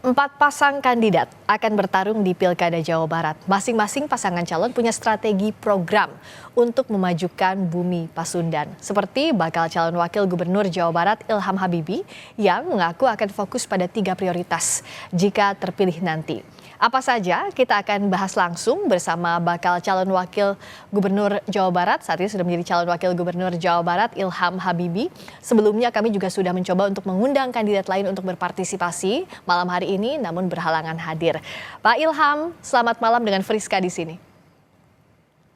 Empat pasang kandidat akan bertarung di Pilkada Jawa Barat. Masing-masing pasangan calon punya strategi program untuk memajukan Bumi Pasundan. Seperti bakal calon wakil gubernur Jawa Barat Ilham Habibie yang mengaku akan fokus pada 3 prioritas jika terpilih nanti. Apa saja kita akan bahas langsung bersama bakal calon wakil gubernur Jawa Barat. Saat ini sudah menjadi calon wakil gubernur Jawa Barat Ilham Habibie. Sebelumnya kami juga sudah mencoba untuk mengundang kandidat lain untuk berpartisipasi malam hari ini namun berhalangan hadir. Pak Ilham, selamat malam dengan Friska di sini.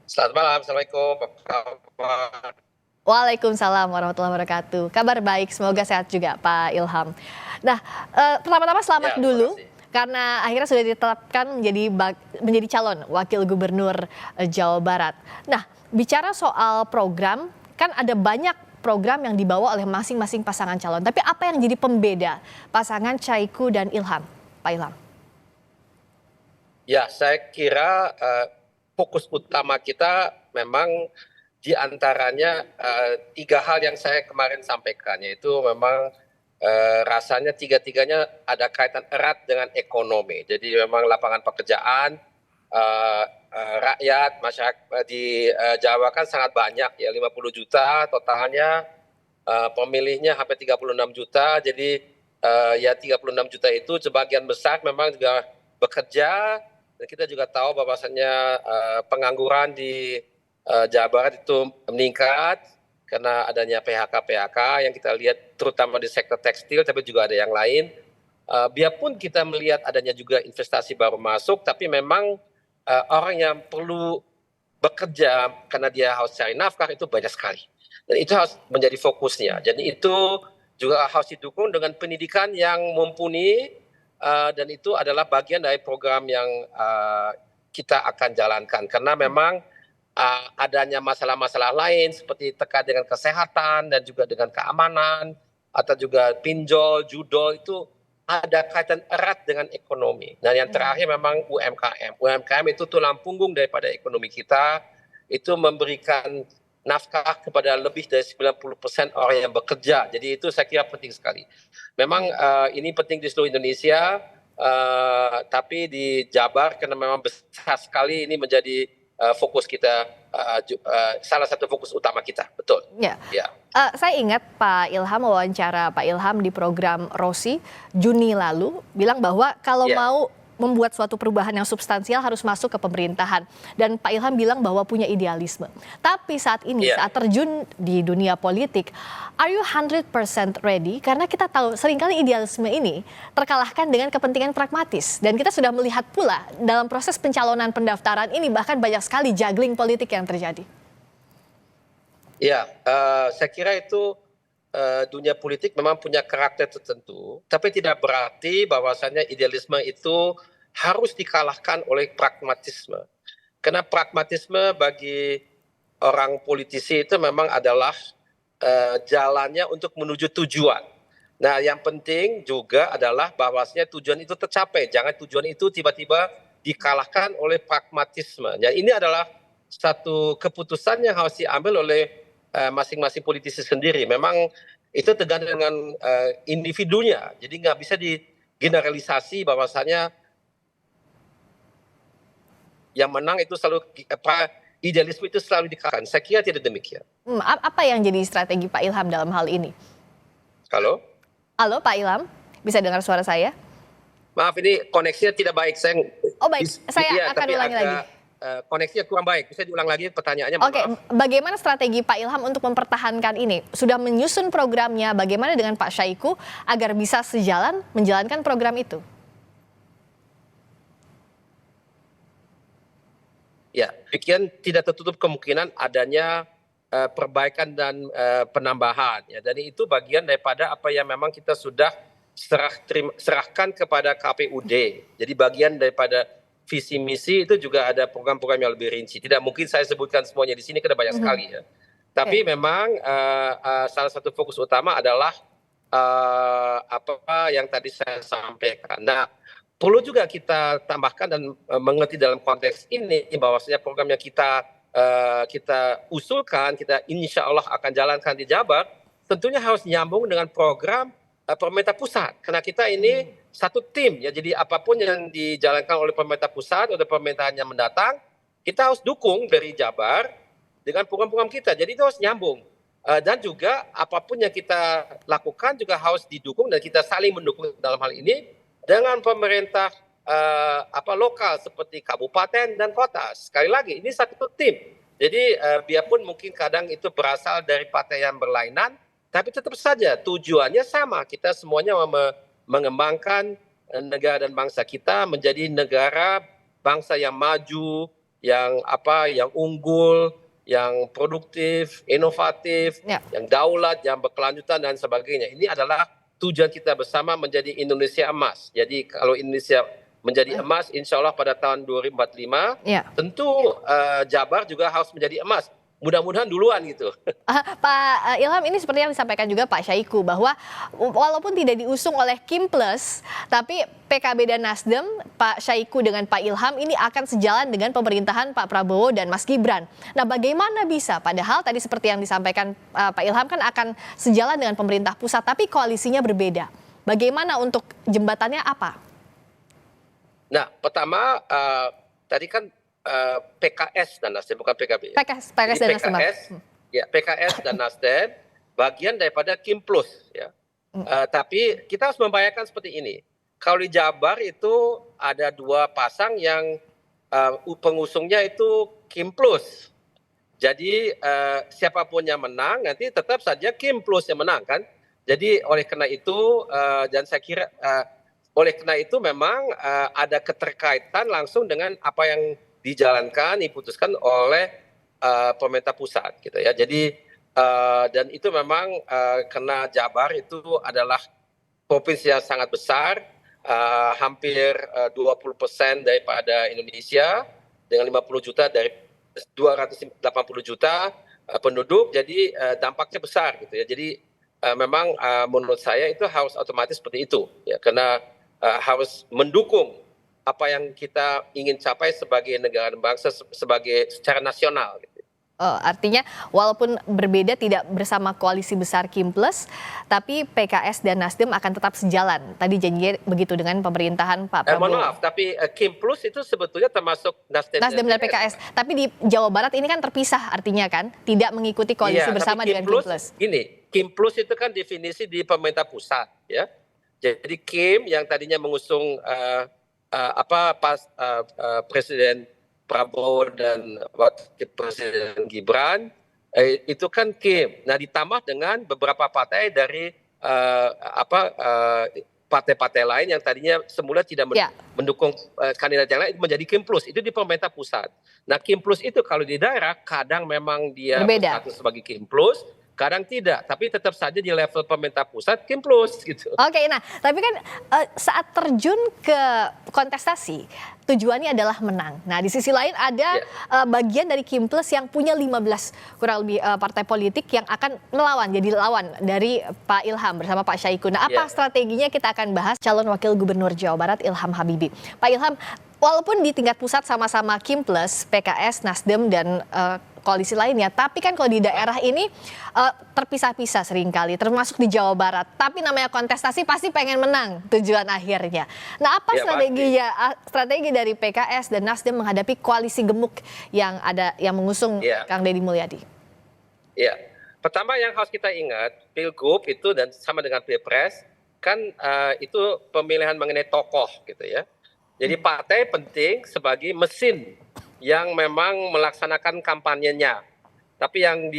Selamat malam, Assalamualaikum. Kabar? Waalaikumsalam warahmatullahi wabarakatuh. Kabar baik, semoga sehat juga Pak Ilham. Nah, pertama-tama selamat dulu. Karena akhirnya sudah ditetapkan menjadi calon wakil gubernur Jawa Barat. Nah, bicara soal program, kan ada banyak program yang dibawa oleh masing-masing pasangan calon. Tapi apa yang jadi pembeda pasangan Syahiku dan Ilham, Pak Ilham? Ya, saya kira fokus utama kita memang diantaranya 3 hal yang saya kemarin sampaikan, yaitu memang rasanya tiga-tiganya ada kaitan erat dengan ekonomi. Jadi memang lapangan pekerjaan, rakyat, masyarakat di Jawa kan sangat banyak ya, 50 juta totalnya, pemilihnya hampir 36 juta. Jadi ya 36 juta itu sebagian besar memang juga bekerja, dan kita juga tahu bahwasannya pengangguran di Jawa Barat itu meningkat karena adanya PHK yang kita lihat terutama di sektor tekstil, tapi juga ada yang lain. Biarpun kita melihat adanya juga investasi baru masuk, tapi memang orang yang perlu bekerja karena dia harus cari nafkah itu banyak sekali. Dan itu harus menjadi fokusnya. Jadi itu juga harus didukung dengan pendidikan yang mumpuni, dan itu adalah bagian dari program yang kita akan jalankan. Karena memang adanya masalah-masalah lain seperti terkait dengan kesehatan dan juga dengan keamanan atau juga pinjol, judol itu ada kaitan erat dengan ekonomi. Dan yang terakhir memang UMKM. UMKM itu tulang punggung daripada ekonomi kita, itu memberikan nafkah kepada lebih dari 90% orang yang bekerja. Jadi itu saya kira penting sekali. Memang ini penting di seluruh Indonesia, tapi di Jabar karena memang besar sekali ini menjadi fokus kita, salah satu fokus utama kita, betul. Ya. Saya ingat Pak Ilham wawancara Pak Ilham di program Rosi Juni lalu bilang bahwa kalau mau membuat suatu perubahan yang substansial harus masuk ke pemerintahan. Dan Pak Ilham bilang bahwa punya idealisme. Tapi saat ini, saat terjun di dunia politik, are you 100% ready? Karena kita tahu seringkali idealisme ini terkalahkan dengan kepentingan pragmatis. Dan kita sudah melihat pula dalam proses pencalonan pendaftaran ini bahkan banyak sekali juggling politik yang terjadi. Ya, saya kira itu dunia politik memang punya karakter tertentu, tapi tidak berarti bahwasannya idealisme itu harus dikalahkan oleh pragmatisme. Karena pragmatisme bagi orang politisi itu memang adalah jalannya untuk menuju tujuan. Nah, yang penting juga adalah bahwasanya tujuan itu tercapai. Jangan tujuan itu tiba-tiba dikalahkan oleh pragmatisme. Ya, ini adalah satu keputusan yang harus diambil oleh masing-masing politisi sendiri. Memang itu tergantung dengan individunya. Jadi nggak bisa digeneralisasi bahwasanya yang menang itu selalu idealisme itu selalu dikalahkan. Saya kira tidak demikian. Apa yang jadi strategi Pak Ilham dalam hal ini? Halo? Halo Pak Ilham, bisa dengar suara saya? Maaf, ini koneksinya tidak baik. Saya akan ulangi lagi. Koneksinya kurang baik, bisa diulang lagi pertanyaannya. Oke, bagaimana strategi Pak Ilham untuk mempertahankan ini? Sudah menyusun programnya, bagaimana dengan Pak Syahiku agar bisa sejalan menjalankan program itu? Ya, demikian tidak tertutup kemungkinan adanya perbaikan dan penambahan. Ya, dan itu bagian daripada apa yang memang kita sudah serahkan kepada KPUD. Jadi bagian daripada visi misi itu juga ada program-program yang lebih rinci. Tidak mungkin saya sebutkan semuanya di sini karena banyak sekali ya. Tapi memang salah satu fokus utama adalah apa yang tadi saya sampaikan. Nah, perlu juga kita tambahkan dan mengerti dalam konteks ini bahwasanya program yang kita usulkan, kita insya Allah akan jalankan di Jabar, tentunya harus nyambung dengan program pemerintah pusat, karena kita ini satu tim ya, jadi apapun yang dijalankan oleh pemerintah pusat atau pemerintahan yang mendatang, kita harus dukung dari Jabar dengan program-program kita, jadi itu harus nyambung. Dan juga apapun yang kita lakukan juga harus didukung dan kita saling mendukung dalam hal ini dengan pemerintah lokal seperti kabupaten dan kota. Sekali lagi ini satu tim. Jadi biarpun mungkin kadang itu berasal dari partai yang berlainan, tapi tetap saja tujuannya sama. Kita semuanya mengembangkan negara dan bangsa kita menjadi negara bangsa yang maju, yang unggul, yang produktif, inovatif, yang daulat, yang berkelanjutan dan sebagainya. Ini adalah tujuan kita bersama menjadi Indonesia emas. Jadi kalau Indonesia menjadi emas, insya Allah pada tahun 2045, tentu Jabar juga harus menjadi emas. Mudah-mudahan duluan gitu. Pak Ilham, ini seperti yang disampaikan juga Pak Syahiku, bahwa walaupun tidak diusung oleh Kim Plus, tapi PKB dan Nasdem, Pak Syahiku dengan Pak Ilham ini akan sejalan dengan pemerintahan Pak Prabowo dan Mas Gibran. Nah, bagaimana bisa? Padahal tadi seperti yang disampaikan Pak Ilham kan akan sejalan dengan pemerintah pusat, tapi koalisinya berbeda. Bagaimana untuk jembatannya apa? Nah, pertama tadi kan PKS dan Nasdem, bukan PKB. PKS dan Nasdem. Ya, PKS dan Nasdem bagian daripada Kim Plus. Ya. Tapi kita harus membayangkan seperti ini. Kalau di Jabar itu ada dua pasang yang pengusungnya itu Kim Plus. Jadi siapapun yang menang nanti tetap saja Kim Plus yang menang kan. Jadi oleh karena itu dan saya kira oleh karena itu memang ada keterkaitan langsung dengan apa yang dijalankan, diputuskan oleh pemerintah pusat gitu ya. Jadi dan itu memang karena Jabar itu adalah provinsi yang sangat besar, hampir 20% daripada Indonesia dengan 50 juta dari 280 juta penduduk, jadi dampaknya besar gitu ya. Jadi memang menurut saya itu harus otomatis seperti itu ya, karena harus mendukung apa yang kita ingin capai sebagai negara dan bangsa sebagai secara nasional. Gitu. Artinya walaupun berbeda tidak bersama koalisi besar Kim Plus, tapi PKS dan Nasdem akan tetap sejalan. Tadi janjinya begitu dengan pemerintahan Pak Prabowo. Mohon maaf, tapi Kim Plus itu sebetulnya termasuk Nasdem dan PKS. Tapi di Jawa Barat ini kan terpisah artinya kan, tidak mengikuti koalisi bersama dengan Kim Plus. Gini, Kim Plus itu kan definisi di pemerintah pusat, ya. Jadi Kim yang tadinya mengusung Presiden Prabowo dan Wakil Presiden Gibran itu kan Kim. Nah ditambah dengan beberapa partai dari partai-partai lain yang tadinya semula tidak mendukung kandidat yang lain menjadi Kim Plus, itu di pemerintah pusat. Nah Kim Plus itu kalau di daerah kadang memang dia berstatus sebagai Kim Plus, kadang tidak, tapi tetap saja di level pemerintah pusat Kim Plus gitu. Oke, nah tapi kan saat terjun ke kontestasi tujuannya adalah menang. Nah di sisi lain ada bagian dari Kim Plus yang punya 15 kurang lebih partai politik yang akan melawan, jadi lawan dari Pak Ilham bersama Pak Syahiku. Nah apa strateginya kita akan bahas calon wakil gubernur Jawa Barat Ilham Habibie. Pak Ilham, walaupun di tingkat pusat sama-sama Kim Plus, PKS, Nasdem dan koalisi lainnya, tapi kan kalau di daerah ini terpisah-pisah seringkali, termasuk di Jawa Barat. Tapi namanya kontestasi pasti pengen menang tujuan akhirnya. Nah apa strategi dari PKS dan Nasdem menghadapi koalisi gemuk yang mengusung Kang Deddy Mulyadi? Ya, pertama yang harus kita ingat, Pilgub itu dan sama dengan Pilpres kan itu pemilihan mengenai tokoh gitu ya. Jadi partai penting sebagai mesin yang memang melaksanakan kampanyenya, tapi yang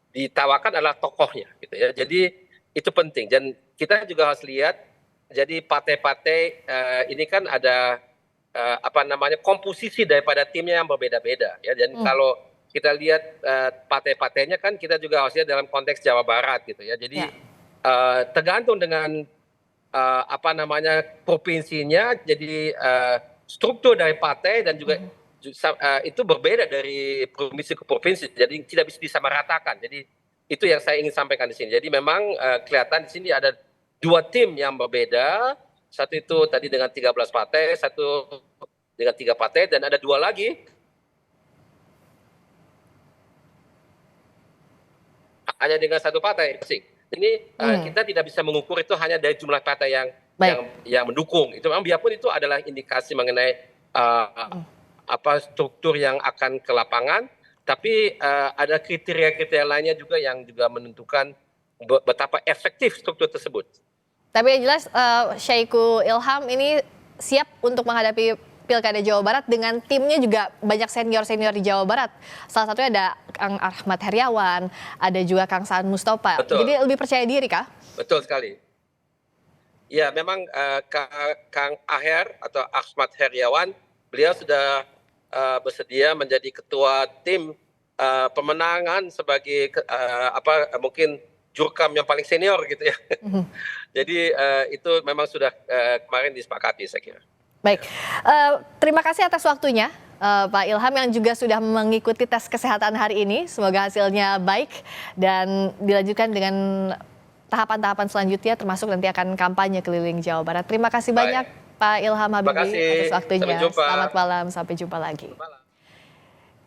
ditawarkan adalah tokohnya, gitu ya. Jadi itu penting dan kita juga harus lihat. Jadi partai-partai ini kan ada komposisi daripada timnya yang berbeda-beda, ya. Dan kalau kita lihat partai-partainya kan kita juga harus lihat dalam konteks Jawa Barat, gitu ya. Jadi tergantung dengan provinsinya, jadi struktur dari partai dan juga itu berbeda dari provinsi ke provinsi, jadi tidak bisa disamaratakan. Jadi itu yang saya ingin sampaikan di sini. Jadi memang kelihatan di sini ada dua tim yang berbeda. Satu itu tadi dengan 13 partai, satu dengan 3 partai, dan ada dua lagi hanya dengan 1 partai. Ini kita tidak bisa mengukur itu hanya dari jumlah partai Baik. yang mendukung. Itu memang biarpun itu adalah indikasi mengenai apa struktur yang akan ke lapangan, tapi ada kriteria-kriteria lainnya juga yang juga menentukan betapa efektif struktur tersebut. Tapi yang jelas Syahiku Ilham ini siap untuk menghadapi Pilkada Jawa Barat dengan timnya juga banyak senior-senior di Jawa Barat. Salah satunya ada Kang Ahmad Heriawan, ada juga Kang Saan Mustafa. Betul. Jadi lebih percaya diri kah? Betul sekali. Ya memang Kang Aher atau Ahmad Heriawan, beliau sudah bersedia menjadi ketua tim pemenangan sebagai mungkin jurkam yang paling senior gitu ya. Jadi itu memang sudah kemarin disepakati saya kira. Baik, terima kasih atas waktunya Pak Ilham yang juga sudah mengikuti tes kesehatan hari ini. Semoga hasilnya baik dan dilanjutkan dengan tahapan-tahapan selanjutnya termasuk nanti akan kampanye keliling Jawa Barat. Terima kasih banyak Pak Ilham Habibie atas waktunya. Selamat malam, sampai jumpa lagi.